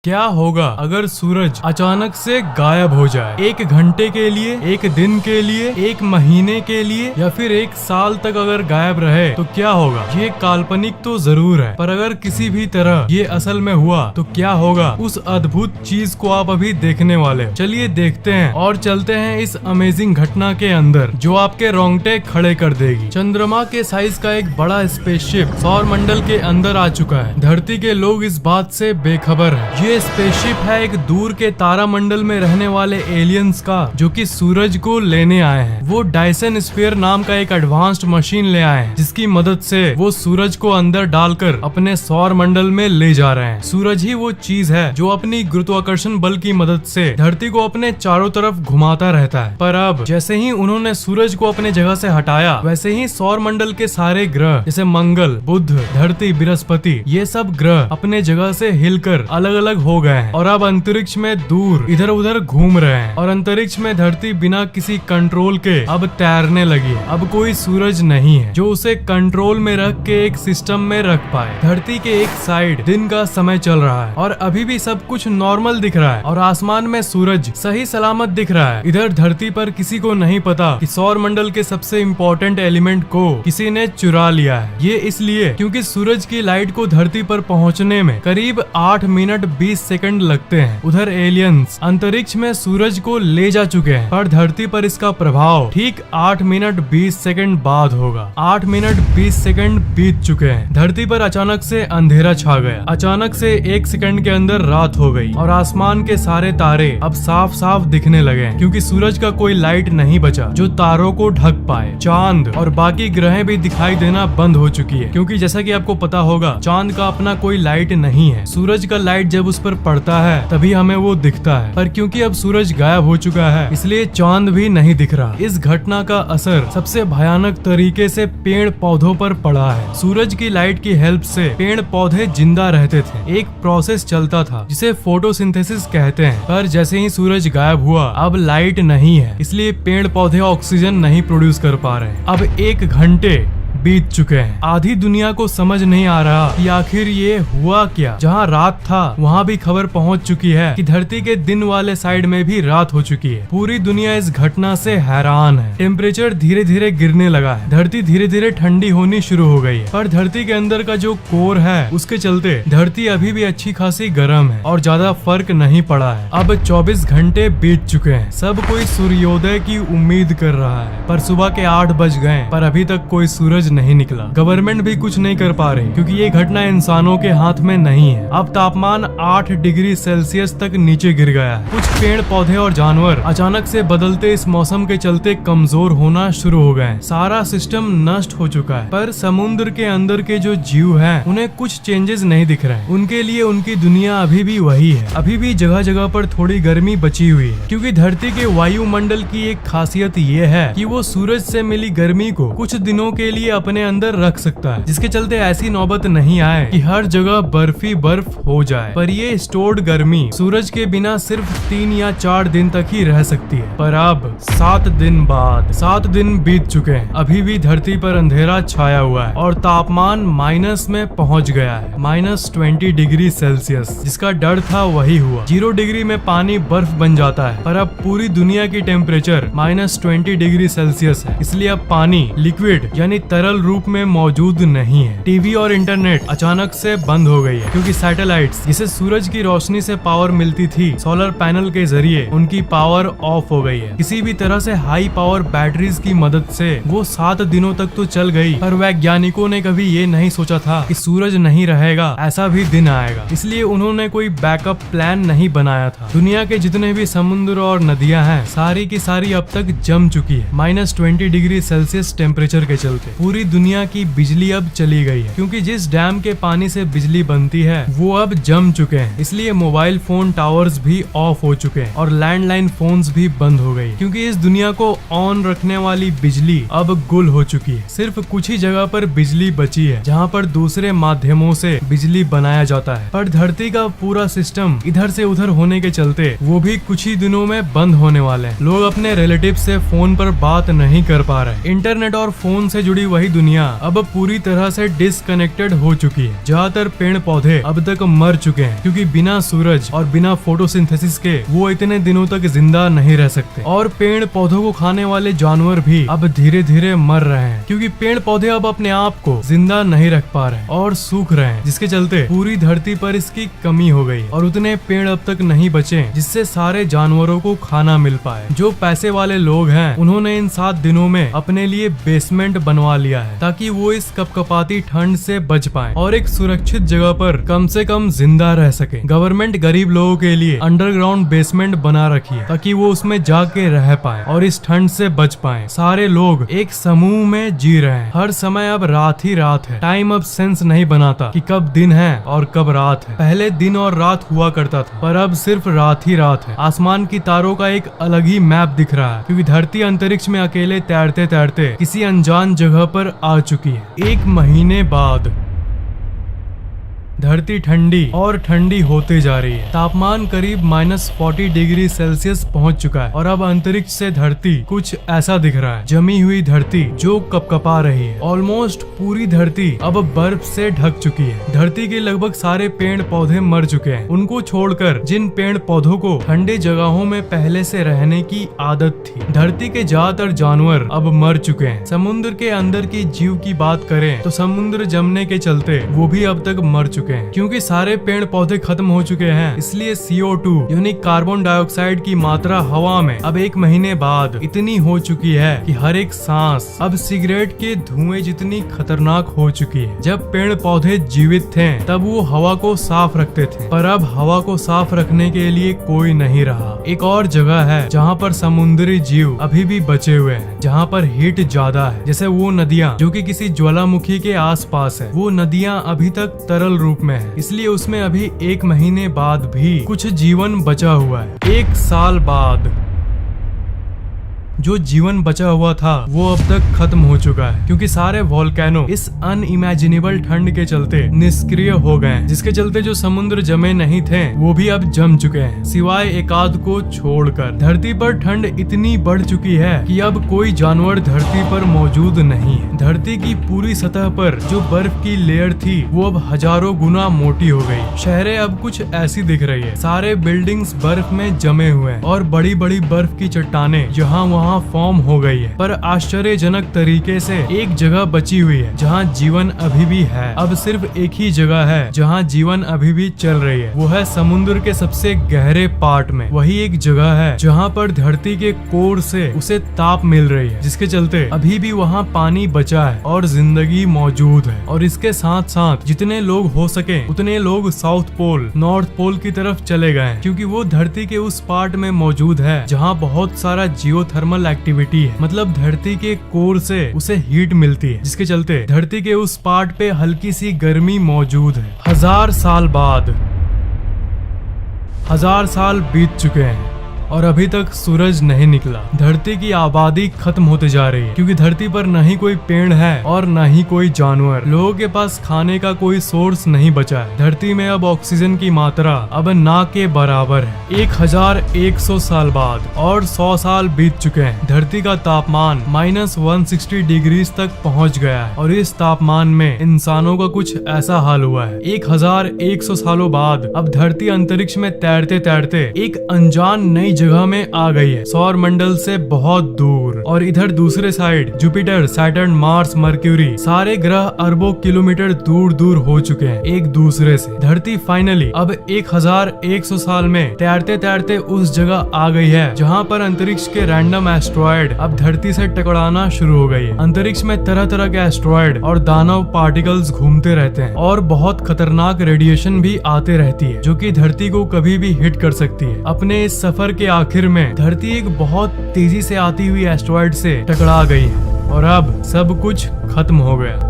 क्या होगा अगर सूरज अचानक से गायब हो जाए? एक घंटे के लिए, एक दिन के लिए, एक महीने के लिए या फिर एक साल तक अगर गायब रहे तो क्या होगा? ये काल्पनिक तो जरूर है, पर अगर किसी भी तरह ये असल में हुआ तो क्या होगा? उस अद्भुत चीज को आप अभी देखने वाले हो। चलिए देखते हैं और चलते हैं इस अमेजिंग घटना के अंदर जो आपके रोंगटे खड़े कर देगी। चंद्रमा के साइज का एक बड़ा स्पेसशिप सौर मंडल के अंदर आ चुका है। धरती के लोग इस बात से बेखबर है। ये स्पेसशिप है एक दूर के तारामंडल में रहने वाले एलियंस का, जो कि सूरज को लेने आए हैं। वो डायसन स्फीयर नाम का एक एडवांस्ड मशीन ले आए हैं, जिसकी मदद से वो सूरज को अंदर डालकर अपने सौर मंडल में ले जा रहे हैं। सूरज ही वो चीज है जो अपनी गुरुत्वाकर्षण बल की मदद से धरती को अपने चारों तरफ घुमाता रहता है। पर अब जैसे ही उन्होंने सूरज को अपने जगह से हटाया, वैसे ही सौर मंडल के सारे ग्रह जैसे मंगल, बुध, धरती, बृहस्पति, ये सब ग्रह अपने जगह से हिलकर अलग अलग हो गए हैं और अब अंतरिक्ष में दूर इधर उधर घूम रहे हैं। और अंतरिक्ष में धरती बिना किसी कंट्रोल के अब तैरने लगी है। अब कोई सूरज नहीं है जो उसे कंट्रोल में रख के एक सिस्टम में रख पाए। धरती के एक साइड दिन का समय चल रहा है और अभी भी सब कुछ नॉर्मल दिख रहा है और आसमान में सूरज सही सलामत दिख रहा है। इधर धरती पर किसी को नहीं पता कि सौर मंडल के सबसे इम्पोर्टेंट एलिमेंट को किसी ने चुरा लिया है। ये इसलिए क्योंकि सूरज की लाइट को धरती पर पहुंचने में करीब 8 मिनट 20 सेकंड लगते हैं। उधर एलियंस अंतरिक्ष में सूरज को ले जा चुके हैं, पर धरती पर इसका प्रभाव ठीक 8 मिनट 20 सेकंड बाद होगा। 8 मिनट 20 सेकंड बीत चुके हैं। धरती पर अचानक से अंधेरा छा गया। अचानक से 1 सेकंड के अंदर रात हो गई और आसमान के सारे तारे अब साफ साफ दिखने लगे हैं, क्योंकि सूरज का कोई लाइट नहीं बचा जो तारों को ढक पाए। चांद और बाकी ग्रहें भी दिखाई देना बंद हो चुकी है, क्योंकि जैसा कि आपको पता होगा चांद का अपना कोई लाइट नहीं है। सूरज का लाइट जब उस पर पड़ता है तभी हमें वो दिखता है, पर क्योंकि अब सूरज गायब हो चुका है इसलिए चांद भी नहीं दिख रहा। इस घटना का असर सबसे भयानक तरीके से पेड़ पौधों पर पड़ा है। सूरज की लाइट की हेल्प से पेड़ पौधे जिंदा रहते थे। एक प्रोसेस चलता था जिसे फोटोसिंथेसिस कहते हैं, पर जैसे ही सूरज गायब हुआ अब लाइट नहीं है, इसलिए पेड़ पौधे ऑक्सीजन नहीं प्रोड्यूस कर पा रहे हैं। अब 1 घंटे बीत चुके हैं। आधी दुनिया को समझ नहीं आ रहा कि आखिर ये हुआ क्या। जहाँ रात था वहाँ भी खबर पहुँच चुकी है कि धरती के दिन वाले साइड में भी रात हो चुकी है। पूरी दुनिया इस घटना से हैरान है। टेम्परेचर धीरे धीरे गिरने लगा है। धरती धीरे धीरे ठंडी होनी शुरू हो गई है, पर धरती के अंदर का जो कोर है उसके चलते धरती अभी भी अच्छी खासी गर्म है और ज्यादा फर्क नहीं पड़ा है। अब 24 घंटे बीत चुके हैं। सब कोई सूर्योदय की उम्मीद कर रहा है, पर सुबह के 8 बज गए पर अभी तक कोई सूरज नहीं निकला। गवर्नमेंट भी कुछ नहीं कर पा रही, क्योंकि ये घटना इंसानों के हाथ में नहीं है। अब तापमान 8 डिग्री सेल्सियस तक नीचे गिर गया है। कुछ पेड़ पौधे और जानवर अचानक से बदलते इस मौसम के चलते कमजोर होना शुरू हो गए। सारा सिस्टम नष्ट हो चुका है, पर समुद्र के अंदर के जो जीव हैं उन्हें कुछ चेंजेस नहीं दिख रहे हैं। उनके लिए उनकी दुनिया अभी भी वही है। अभी भी जगह जगह पर थोड़ी गर्मी बची हुई है, क्योंकि धरती के वायुमंडल की एक खासियत ये है कि वो सूरज से मिली गर्मी को कुछ दिनों के लिए अपने अंदर रख सकता है, जिसके चलते ऐसी नौबत नहीं आए कि हर जगह बर्फी बर्फ हो जाए। पर ये स्टोर्ड गर्मी सूरज के बिना सिर्फ 3 या 4 दिन तक ही रह सकती है। पर अब 7 दिन बाद 7 दिन बीत चुके हैं। अभी भी धरती पर अंधेरा छाया हुआ है और तापमान माइनस में पहुंच गया है, -20 डिग्री सेल्सियस। जिसका डर था वही हुआ। 0 डिग्री में पानी बर्फ बन जाता है, पर अब पूरी दुनिया की टेम्परेचर -20 डिग्री सेल्सियस है। इसलिए अब पानी लिक्विड यानी तरल रूप में मौजूद नहीं है। टीवी और इंटरनेट अचानक से बंद हो गई है, क्योंकि सैटेलाइट्स जिसे सूरज की रोशनी से पावर मिलती थी सोलर पैनल के जरिए, उनकी पावर ऑफ हो गई है। किसी भी तरह से हाई पावर बैटरीज की मदद से वो 7 दिनों तक तो चल गई, पर वैज्ञानिकों ने कभी ये नहीं सोचा था कि सूरज नहीं रहेगा, ऐसा भी दिन आएगा। इसलिए उन्होंने कोई बैकअप प्लान नहीं बनाया था। दुनिया के जितने भी समुद्र और नदियां हैं सारी की सारी अब तक जम चुकी है, -20 डिग्री सेल्सियस टेम्परेचर के चलते। पूरी दुनिया की बिजली अब चली गई है, क्योंकि जिस डैम के पानी से बिजली बनती है वो अब जम चुके हैं। इसलिए मोबाइल फोन टावर्स भी ऑफ हो चुके हैं और लैंडलाइन फोन्स भी बंद हो गई, क्योंकि इस दुनिया को ऑन रखने वाली बिजली अब गुल हो चुकी है। सिर्फ कुछ ही जगह पर बिजली बची है जहाँ पर दूसरे माध्यमों से बिजली बनाया जाता है, पर धरती का पूरा सिस्टम इधर से उधर होने के चलते वो भी कुछ ही दिनों में बंद होने वाले हैं। लोग अपने रिलेटिव से फोन पर बात नहीं कर पा रहे। इंटरनेट और फोन से जुड़ी वही दुनिया अब पूरी तरह से डिसकनेक्टेड हो चुकी है। ज्यादातर पेड़ पौधे अब तक मर चुके हैं क्योंकि बिना सूरज और बिना फोटोसिंथेसिस के वो इतने दिनों तक जिंदा नहीं रह सकते। और पेड़ पौधों को खाने वाले जानवर भी अब धीरे धीरे मर रहे हैं क्योंकि पेड़ पौधे अब अपने आप को जिंदा नहीं रख पा रहे हैं और सूख रहे हैं, जिसके चलते पूरी धरती पर इसकी कमी हो गई और उतने पेड़ अब तक नहीं बचे जिससे सारे जानवरों को खाना मिल पाए। जो पैसे वाले लोग हैं उन्होंने इन 7 दिनों में अपने लिए बेसमेंट बनवा लिया है ताकि वो इस कपकपाती ठंड से बच पाए और एक सुरक्षित जगह पर कम से कम जिंदा रह सके। गवर्नमेंट गरीब लोगों के लिए अंडरग्राउंड बेसमेंट बना रखी है ताकि वो उसमें जाके रह पाए और इस ठंड से बच पाए। सारे लोग एक समूह में जी रहे हैं। हर समय अब रात ही रात है। टाइम अब सेंस नहीं बनाता कि कब दिन है और कब रात है। पहले दिन और रात हुआ करता था पर अब सिर्फ रात ही रात है। आसमान की तारों का एक अलग ही मैप दिख रहा है क्योंकि धरती अंतरिक्ष में अकेले तैरते तैरते किसी अनजान जगह पर आ चुकी है। 1 महीने बाद धरती ठंडी और ठंडी होते जा रही है। तापमान करीब -40 डिग्री सेल्सियस पहुंच चुका है और अब अंतरिक्ष से धरती कुछ ऐसा दिख रहा है। जमी हुई धरती जो कपकपा रही है। ऑलमोस्ट पूरी धरती अब बर्फ से ढक चुकी है। धरती के लगभग सारे पेड़ पौधे मर चुके हैं। उनको छोड़कर जिन पेड़ पौधों को ठंडी जगहों में पहले से रहने की आदत थी। धरती के ज्यादातर जानवर अब मर चुके हैं। समुद्र के अंदर के जीव की बात करें तो समुद्र जमने के चलते वो भी अब तक मर चुके हैं। क्योंकि सारे पेड़ पौधे खत्म हो चुके हैं इसलिए CO2 यानी कार्बन डाइऑक्साइड की मात्रा हवा में अब 1 महीने बाद इतनी हो चुकी है कि हर एक सांस अब सिगरेट के धुएं जितनी खतरनाक हो चुकी है। जब पेड़ पौधे जीवित थे तब वो हवा को साफ रखते थे पर अब हवा को साफ रखने के लिए कोई नहीं रहा। एक और जगह है जहाँ पर समुद्री जीव अभी भी बचे हुए हैं, जहाँ पर हीट ज्यादा है। जैसे वो नदियाँ जो कि किसी ज्वालामुखी के आसपास है। वो नदियाँ अभी तक तरल रूप में है इसलिए उसमें अभी 1 महीने बाद भी कुछ जीवन बचा हुआ है। 1 साल बाद जो जीवन बचा हुआ था वो अब तक खत्म हो चुका है क्योंकि सारे वोल्केनो इस अनइमेजिनेबल ठंड के चलते निष्क्रिय हो गए हैं, जिसके चलते जो समुद्र जमे नहीं थे वो भी अब जम चुके हैं सिवाय एकाध को छोड़कर। धरती पर ठंड इतनी बढ़ चुकी है कि अब कोई जानवर धरती पर मौजूद नहीं है। धरती की पूरी सतह पर जो बर्फ की लेयर थी वो अब हजारों गुना मोटी हो गई। शहरें अब कुछ ऐसी दिख रही है। सारे बिल्डिंग्स बर्फ में जमे हुए हैं और बड़ी बड़ी बर्फ की चट्टानें यहाँ वहाँ फॉर्म हो गई है। पर आश्चर्यजनक तरीके से एक जगह बची हुई है जहाँ जीवन अभी भी है। अब सिर्फ एक ही जगह है जहाँ जीवन अभी भी चल रही है, वो है समुद्र के सबसे गहरे पार्ट में। वही एक जगह है जहाँ पर धरती के कोर से उसे ताप मिल रही है, जिसके चलते अभी भी वहाँ पानी बचा है और जिंदगी मौजूद है। और इसके साथ साथ जितने लोग हो सके उतने लोग साउथ पोल, नॉर्थ पोल की तरफ चले गए क्योंकि वो धरती के उस पार्ट में मौजूद है जहाँ बहुत सारा जियोथर्मल एक्टिविटी है। मतलब धरती के कोर से उसे हीट मिलती है, जिसके चलते धरती के उस पार्ट पे हल्की सी गर्मी मौजूद है। 1000 साल बाद 1000 साल बीत चुके हैं और अभी तक सूरज नहीं निकला। धरती की आबादी खत्म होते जा रही है क्योंकि धरती पर न ही कोई पेड़ है और न ही कोई जानवर। लोगों के पास खाने का कोई सोर्स नहीं बचा है। धरती में अब ऑक्सीजन की मात्रा अब ना के बराबर है। 1100 साल बाद और 100 साल बीत चुके हैं। धरती का तापमान -160 डिग्री तक पहुंच गया है और इस तापमान में इंसानों का कुछ ऐसा हाल हुआ है। 1100 सालों बाद अब धरती अंतरिक्ष में तैरते तैरते एक अनजान नई जगह में आ गई है, सौर मंडल से बहुत दूर। और इधर दूसरे side Jupiter, Saturn, Mars, mercury सारे ग्रह अरबों किलोमीटर दूर दूर हो चुके हैं एक दूसरे से। धरती फाइनली अब 1100 साल में तैरते तैरते उस जगह आ गई है जहाँ पर अंतरिक्ष के रैंडम एस्ट्रॉयड अब धरती से टकराना शुरू हो गई है। अंतरिक्ष में तरह तरह के एस्ट्रॉयड और दानव पार्टिकल्स घूमते रहते हैं और बहुत खतरनाक रेडिएशन भी आते रहती है जो कि धरती को कभी भी हिट कर सकती है। अपने इस सफर के आखिर में धरती एक बहुत तेजी से आती हुई एस्ट्रॉयड से टकरा गई है और अब सब कुछ खत्म हो गया।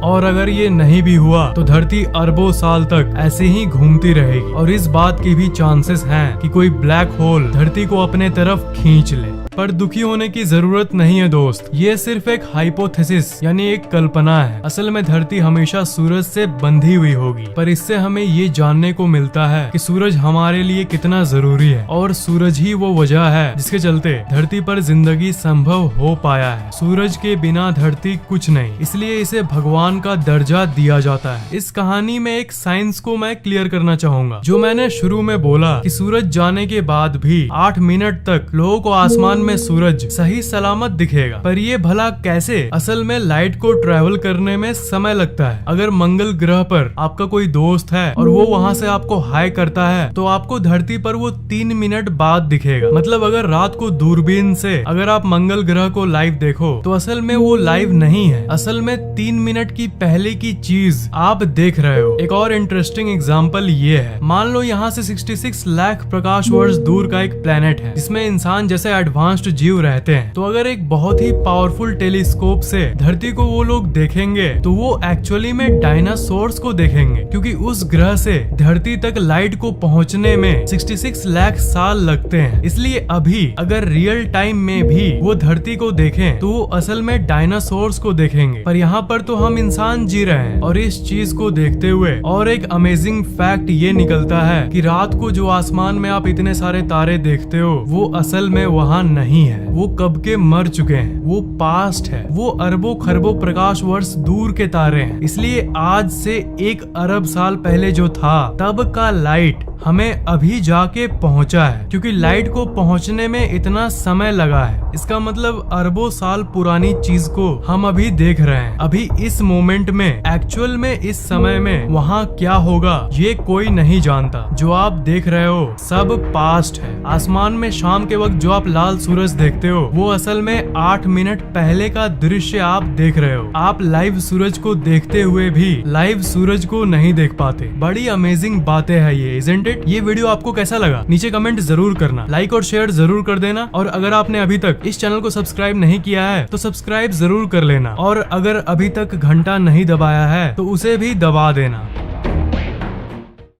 और अगर ये नहीं भी हुआ तो धरती अरबों साल तक ऐसे ही घूमती रहेगी और इस बात की भी चांसेस हैं कि कोई ब्लैक होल धरती को अपने तरफ खींच ले। पर दुखी होने की जरूरत नहीं है दोस्त, ये सिर्फ एक हाइपोथेसिस यानी एक कल्पना है। असल में धरती हमेशा सूरज से बंधी हुई होगी, पर इससे हमें ये जानने को मिलता है कि सूरज हमारे लिए कितना जरूरी है और सूरज ही वो वजह है जिसके चलते धरती पर जिंदगी संभव हो पाया है। सूरज के बिना धरती कुछ नहीं, इसलिए इसे भगवान का दर्जा दिया जाता है। इस कहानी में एक साइंस को मैं क्लियर करना चाहूंगा। जो मैंने शुरू में बोला कि सूरज जाने के बाद भी 8 मिनट तक लोगों को आसमान में सूरज सही सलामत दिखेगा, पर ये भला कैसे? असल में लाइट को ट्रेवल करने में समय लगता है। अगर मंगल ग्रह पर आपका कोई दोस्त है और वो वहाँ से आपको हाय करता है तो आपको धरती पर वो 3 मिनट बाद दिखेगा। मतलब अगर रात को दूरबीन से अगर आप मंगल ग्रह को लाइव देखो तो असल में वो लाइव नहीं है, असल में 3 मिनट की पहले की चीज आप देख रहे हो। एक और इंटरेस्टिंग एग्जांपल ये है, मान लो यहाँ से 66 लाख प्रकाश वर्ष दूर का एक प्लेनेट है जिसमें इंसान जैसे एडवांस्ड जीव रहते हैं। तो अगर एक बहुत ही पावरफुल टेलीस्कोप से धरती को वो लोग देखेंगे तो वो एक्चुअली में डायनासोर्स को देखेंगे, क्योंकि उस ग्रह से धरती तक लाइट को पहुंचने में 66 लाख साल लगते हैं। इसलिए अभी अगर रियल टाइम में भी वो धरती को देखें तो वो असल में डायनासोर्स को देखेंगे, पर यहाँ पर तो हम इंसान जी रहे हैं। और इस चीज को देखते हुए और एक अमेजिंग फैक्ट ये निकलता है कि रात को जो आसमान में आप इतने सारे तारे देखते हो वो असल में वहाँ नहीं है, वो कब के मर चुके हैं, वो पास्ट है, वो अरबों खरबों प्रकाश वर्ष दूर के तारे हैं। इसलिए आज से 1 अरब साल पहले जो था तब का लाइट हमें अभी जाके पहुंचा है, क्योंकि लाइट को पहुंचने में इतना समय लगा है। इसका मतलब अरबों साल पुरानी चीज को हम अभी देख रहे हैं। अभी इस मोमेंट में एक्चुअल में इस समय में वहाँ क्या होगा ये कोई नहीं जानता। जो आप देख रहे हो सब पास्ट है। आसमान में शाम के वक्त जो आप लाल सूरज देखते हो वो असल में 8 मिनट पहले का दृश्य आप देख रहे हो। आप लाइव सूरज को देखते हुए भी लाइव सूरज को नहीं देख पाते। बड़ी अमेजिंग बातें हैं ये, इज़न्ट इट? ये वीडियो आपको कैसा लगा नीचे कमेंट जरूर करना, लाइक और शेयर जरूर कर देना। और अगर आपने अभी तक इस चैनल को सब्सक्राइब नहीं किया है तो सब्सक्राइब जरूर कर लेना, और अगर अभी तक घंटा नहीं दबाया है तो उसे भी दबा देना।